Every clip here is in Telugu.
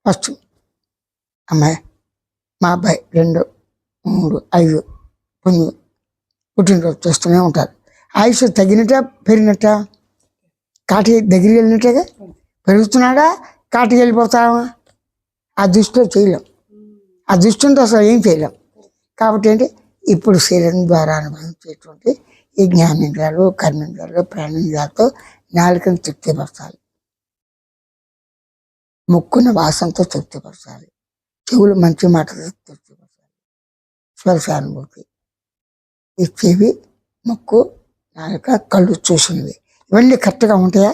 ఫస్ట్ అమ్మాయి మా అబ్బాయి 2, 3, 5 పుట్టినరోజు చేస్తూనే ఉంటారు. ఆయుష్ తగినట్ట పెరిగినట్ట, కాటికి దగ్గరికి వెళ్ళినట్టుగా పెరుగుతున్నాడా, కాటికి వెళ్ళిపోతామా? ఆ దృష్టిలో చేయలేం. ఆ దృష్టి ఉంటే అసలు ఏం చేయలేం. కాబట్టి ఏంటి, ఇప్పుడు శరీరం ద్వారా అనుభవించేటువంటి ఈ జ్ఞానేంద్రియాలు, కర్మేంద్రియాలు, ప్రాణేంద్రియాలతో నాలుకను తృప్తిపరచాలి, ముక్కున వాసనతో తృప్తిపరచాలి, చెవులు మంచి మాటలతో తృప్తిపరచాలి, స్పర్శానుభూతి, ఈ చెవి, ముక్కు, నాలుక, కళ్ళు చూసినవి ఇవన్నీ కరెక్ట్గా ఉంటాయా?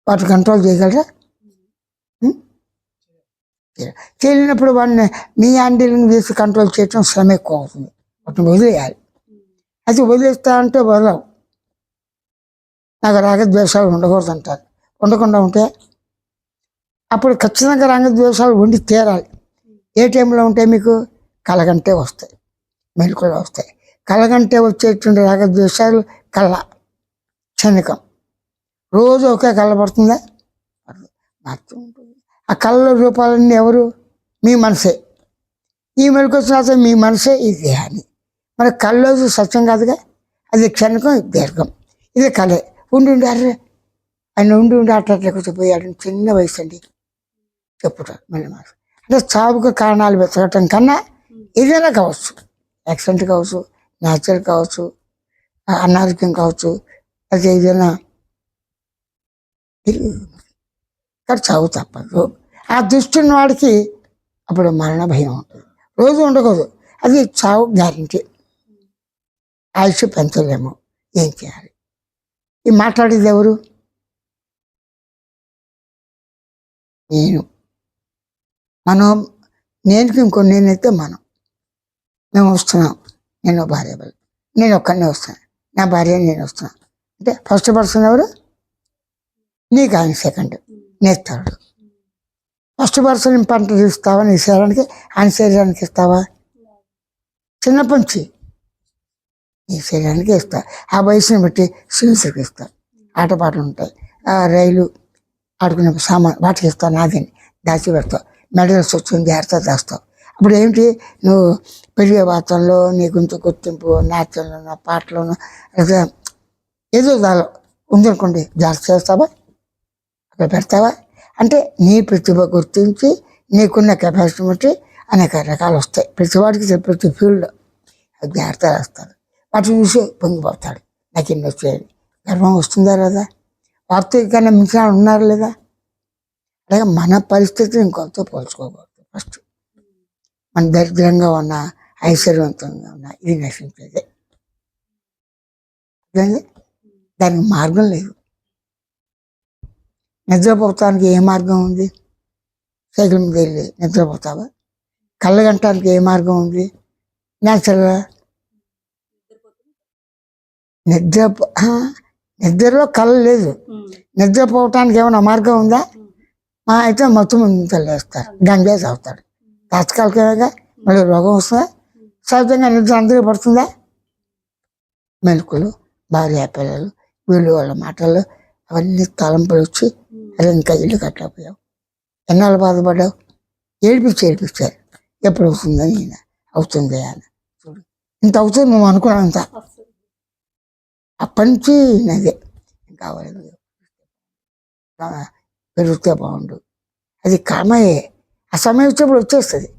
వాటి కంట్రోల్ చేయగలరా? చేయలేనప్పుడు వాడిని మీ హ్యాండిల్ని వేసి కంట్రోల్ చేయటం శ్రమ ఎక్కువ అవుతుంది. వాటిని వదిలేయాలి. అది వదిలేస్తా అంటే వదలవు. నాకు రాగద్వేషాలు ఉండకూడదు అంటారు. ఉండకుండా ఉంటే అప్పుడు ఖచ్చితంగా రాగద్వేషాలు ఉండి తీరాలి. ఏ టైంలో ఉంటాయి? మీకు కలగంటే వస్తాయి, మెలకులు వస్తాయి. కలగంటే వచ్చేటువంటి రాగద్వేషాలు కళ్ళ క్షణికం. రోజు ఒకే కళ్ళ పడుతుందా? మారుతూ ఉంటుంది. ఆ కళ్ళ రూపాలన్నీ ఎవరు? మీ మనసే. ఈ మెలకు వచ్చిన మీ మనసే ఈ దేహాన్ని. మన కళ్ళు సత్యం కాదుగా, అది క్షణికం, దీర్ఘం. ఇది కళే. ఉండి అర్రే ఆయన ఉండి అట్లా కూర్చోపోయాడు, చిన్న వయసు అండి చెప్పుతారు మళ్ళీ మాట. అంటే చావుకు కారణాలు వెతకటం కన్నా ఏదైనా కావచ్చు, యాక్సిడెంట్ కావచ్చు, న్యాచురల్ కావచ్చు, అనారోగ్యం కావచ్చు, అది ఏదైనా కానీ చావు తప్పదు. ఆ దృష్టి ఉన్న వాడికి అప్పుడు మరణ భయం ఉంటుంది. రోజు ఉండకూడదు, అది చావు గ్యారంటీ. ఆయుష్ పెంచలేము, ఏం చేయాలి? ఈ మాట్లాడేది ఎవరు? నేను. మనం నేనుకి ఇంకో నేనైతే మేము వస్తున్నాం. నేను భార్య బలి, నేను ఒక్కడనే వస్తాను, నా భార్య నేను వస్తున్నాను అంటే ఫస్ట్ పర్సన్ ఎవరు? నీకు ఆయన సెకండ్, నేను థర్డ్. ఫస్ట్ పర్సన్ ఇంపార్టెంట్ ఇస్తావా నీ శరీరానికి, ఆయన శరీరానికి ఇస్తావా? చిన్నప్పటి నుంచి నీ శరీరానికి ఇస్తా. ఆ వయసుని బట్టి స్విమ్స్కి ఇస్తా, ఆటపాటలు ఉంటాయి, రైలు ఆడుకునే సామాన్ వాటికి ఇస్తావు, నాదని దాచి పెడతావు, మెడల్స్ వచ్చింది జాగ్రత్త దాస్తావు. అప్పుడు ఏమిటి, నువ్వు పెరిగే వాతావరణంలో నీ గురించి గుర్తింపు, నాట్యంలోనూ, పాటలోనూ, ఏదో దాలో ఉందనుకోండి, జాగ్రత్త చేస్తావా, అక్కడ పెడతావా? అంటే నీ ప్రతిభ గుర్తించి నీకున్న కెపాసిటీ బట్టి అనేక రకాలు వస్తాయి. ప్రతివాడికి ప్రతి ఫీల్డ్ జాగ్రత్త రాస్తారు. వాటిని చూసి పొంగిపోతాడు, నాకు ఇన్ని వచ్చాయి. గర్వం వస్తుందా లేదా? వాస్తవికంగా మించిన ఉన్నారు లేదా? అలాగే మన పరిస్థితిని ఇంకొకరితో పోల్చుకోకూడదు. ఫస్ట్ మన దరిద్రంగా ఉన్న, ఐశ్వర్యవంతంగా ఉన్న ఇది నశించేదే. దానికి మార్గం లేదు. నిద్రపోతానికి ఏ మార్గం ఉంది? సైకిల్ మీద వెళ్ళి నిద్రపోతావా? కళ్ళగంటానికి ఏ మార్గం ఉంది? న్యాచురల్గా నిద్రలో కళ లేదు. నిద్రపోవటానికి ఏమైనా మార్గం ఉందా? అయితే మొత్తం తల్లేస్తారు, గంగే తాగుతాడు, తాత్కాలికంగా మళ్ళీ రోగం వస్తుందా? సహజంగా నిద్ర అందరూ పడుతుందా? మెలకులు, భార్య పిల్లలు, వీళ్ళు వాళ్ళ మాటలు అవన్నీ తలంపులు వచ్చి అది ఇంకా ఇల్లు కట్టకపోయావు. ఎన్నాళ్ళు బాధపడ్డావు? ఏడిపించారు. ఎప్పుడు అవుతుందని నేను అవుతుంది అని చూడు, ఇంత అవుతుంది నువ్వు అనుకున్నావు. ఇంత అప్పటి నుంచి అదే కావాలి, పెరిగితే బాగుండు. అది కామయే. ఆ సమయం వచ్చేప్పుడు వచ్చేస్తుంది.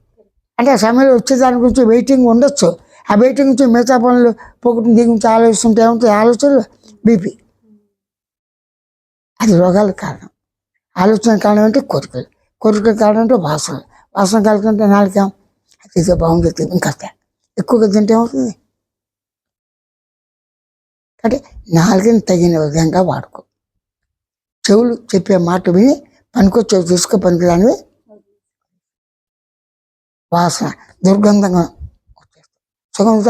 అంటే ఆ సమయంలో వచ్చే దాని గురించి వెయిటింగ్ ఉండొచ్చు. ఆ వెయిటింగ్ నుంచి మిగతా పనులు పోగొట్టిన దీని గురించి ఆలోచిస్తుంటే ఏముంటుంది? ఆలోచనలు బీపీ. అది రోగాలకు కారణం. ఆలోచన కారణం అంటే కోరికలు కారణం అంటే వాసన కలుగుతుంటే నాలుక అది బాగుంది ఇంకా ఎక్కువగా తింటే ఏమవుతుంది? అంటే నాలుగని తగిన విధంగా వాడుకో. చెవులు చెప్పే మాట విని పనికొచ్చేవి చూసుకో, పనికిరానివి వాసన దుర్గంధంగా సుగంధ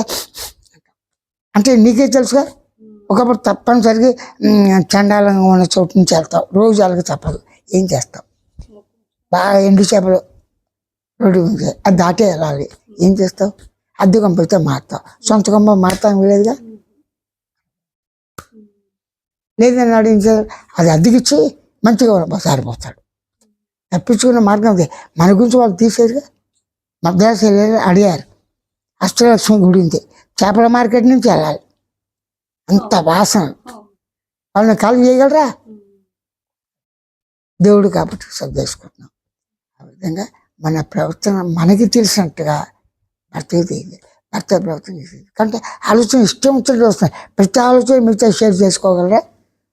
అంటే నీకే తెలుసుగా. ఒకప్పుడు తప్పనిసరిగా చండాలంగా ఉన్న చోటు నుంచి వెళ్తావు, రోజు అలాగే తప్పదు. ఏం చేస్తావు? బాగా ఎండు చేపలు రోడ్డు ఉంది, అది దాటే వెళ్ళాలి. ఏం చేస్తావు? అద్దె కంపెతే మారుతావు, సొంత కంప మారుతాను లేదుగా. లేదని అడిగించారు, అది అద్దెకిచ్చి మంచిగా సారిపోతాడు. తప్పించుకున్న మార్గం అదే. మన గురించి వాళ్ళు తీసేరుగా. మద్రాసు వెళ్ళారు, అడిగారు అష్టలక్ష్మి గుడి ఉంది, చేపల మార్కెట్ నుంచి వెళ్ళాలి, అంత వాసన. వాళ్ళని కాల్ చేయగలరా? దేవుడు కాబట్టి సర్దేసుకుంటున్నాం. ఆ విధంగా మన ప్రవర్తన మనకి తెలిసినట్టుగా భర్తకి తెలియదు, భర్త ప్రవర్తన చేసేది. అంటే ఆలోచన ఇష్టం వచ్చినట్టు వస్తున్నాయి. ప్రతి ఆలోచన మీతో షేర్ చేసుకోగలరా?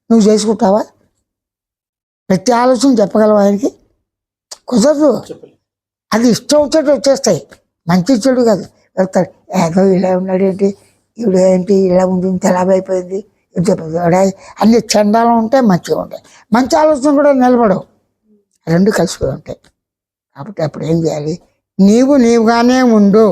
నువ్వు చేసుకుంటావా? ప్రతి ఆలోచన చెప్పగలవా ఆయనకి? కుదరదు. అది ఇష్టం వచ్చేట్టు వచ్చేస్తాయి. మంచి చెడు కాదు. వెళ్తాడు, ఏదో ఇలా ఉన్నాడు ఏంటి, ఈవిడ ఏంటి ఇలా ఉంటుంది, ఎలా అయిపోయింది, అన్ని చండాలం ఉంటాయి, మంచిగా ఉంటాయి. మంచి ఆలోచన కూడా నిలబడవు, రెండు కలిసిపోయి ఉంటాయి. కాబట్టి అప్పుడు ఏం చేయాలి? నీవుగానే ఉండు.